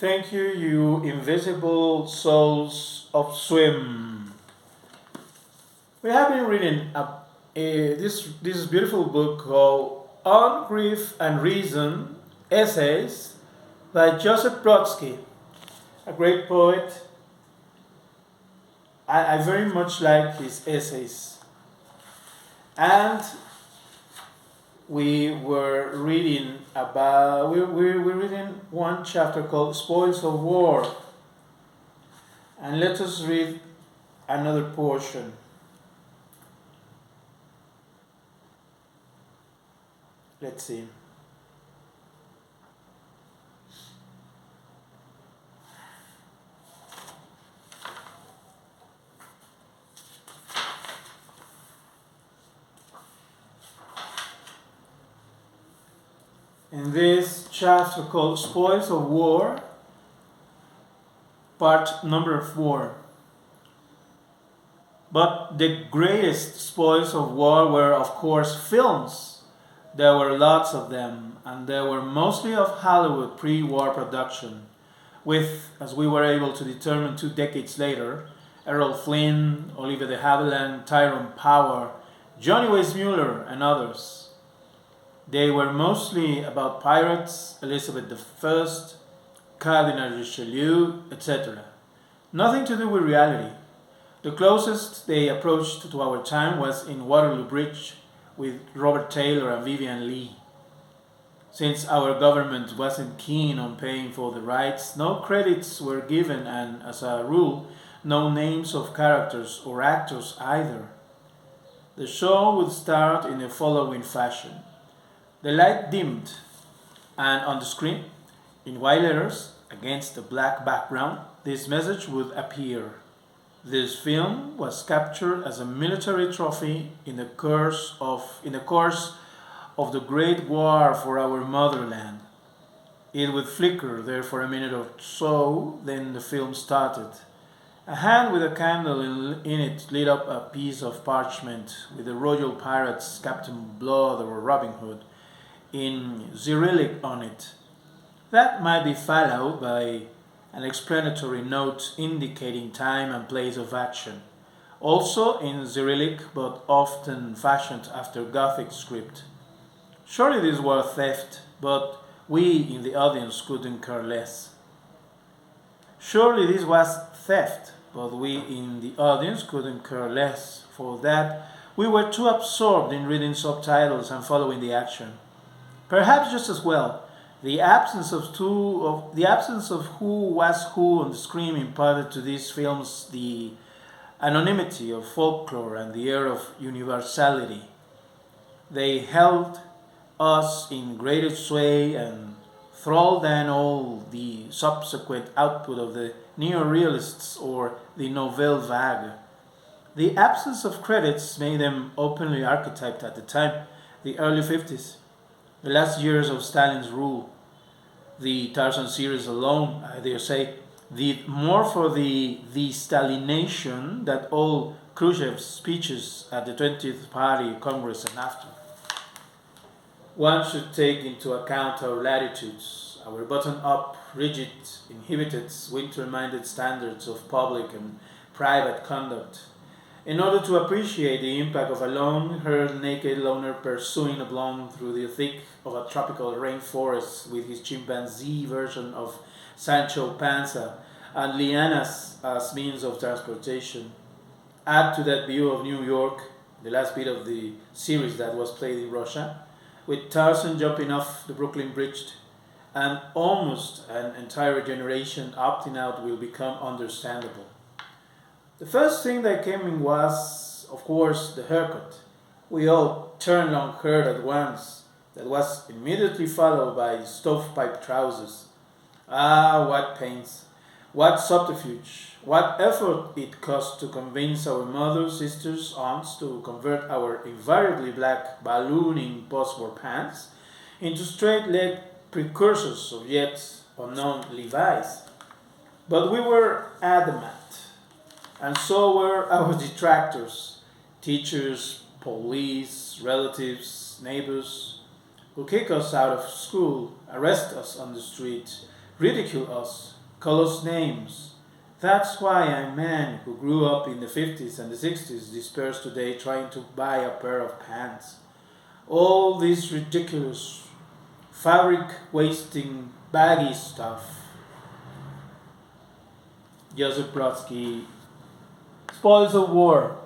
Thank you, you invisible souls of swim. We have been reading this beautiful book called On Grief and Reason Essays by Joseph Brodsky, a great poet. I very much like his essays. And we're reading one chapter called Spoils of War. And let us read another portion. Let's see. In this chapter called Spoils of War, part number 4. But the greatest spoils of war were, of course, films. There were lots of them, and they were mostly of Hollywood pre war production, with, as we were able to determine 2 decades later, Errol Flynn, Olivia de Havilland, Tyrone Power, Johnny Weissmuller, and others. They were mostly about pirates, Elizabeth I, Cardinal Richelieu, etc. Nothing to do with reality. The closest they approached to our time was in Waterloo Bridge with Robert Taylor and Vivian Leigh. Since our government wasn't keen on paying for the rights, no credits were given and, as a rule, no names of characters or actors either. The show would start in the following fashion. The light dimmed, and on the screen, in white letters against a black background, this message would appear. This film was captured as a military trophy in the course of the Great War for our motherland. It would flicker there for a minute or so, then the film started. A hand with a candle in it lit up a piece of parchment with the Royal Pirates Captain Blood or Robin Hood in Cyrillic on it. That might be followed by an explanatory note indicating time and place of action, also in Cyrillic but often fashioned after Gothic script. Surely this was theft, but we in the audience couldn't care less. Surely this was theft, but we in the audience couldn't care less. For that, we were too absorbed in reading subtitles and following the action. Perhaps just as well, the absence of who was who on the screen imparted to these films the anonymity of folklore and the air of universality. They held us in greater sway and thrall than all the subsequent output of the neorealists or the nouvelle vague. The absence of credits made them openly archetyped at the time, the early 50s. The last years of Stalin's rule. The Tarzan series alone, I dare say, did more for the Stalination than all Khrushchev's speeches at the 20th Party Congress and after. One should take into account our latitudes, our button-up, rigid, inhibited, winter-minded standards of public and private conduct, in order to appreciate the impact of a long-haired naked loner pursuing a blonde through the thick of a tropical rainforest with his chimpanzee version of Sancho Panza and lianas as means of transportation. Add to that view of New York, the last bit of the series that was played in Russia, with Tarzan jumping off the Brooklyn Bridge, and almost an entire generation opting out will become understandable. The first thing that came in was, of course, the haircut. We all turned long haired at once. That was immediately followed by stovepipe trousers. Ah, what pains, what subterfuge, what effort it cost to convince our mothers, sisters, aunts to convert our invariably black ballooning post-war pants into straight-leg precursors of yet unknown Levi's. But we were adamant. And so were our detractors, teachers, police, relatives, neighbors, who kick us out of school, arrest us on the street, ridicule us, call us names. That's why a man who grew up in the 50s and the 60s despairs today trying to buy a pair of pants. All this ridiculous, fabric wasting, baggy stuff. Joseph Brodsky, Spoils of War.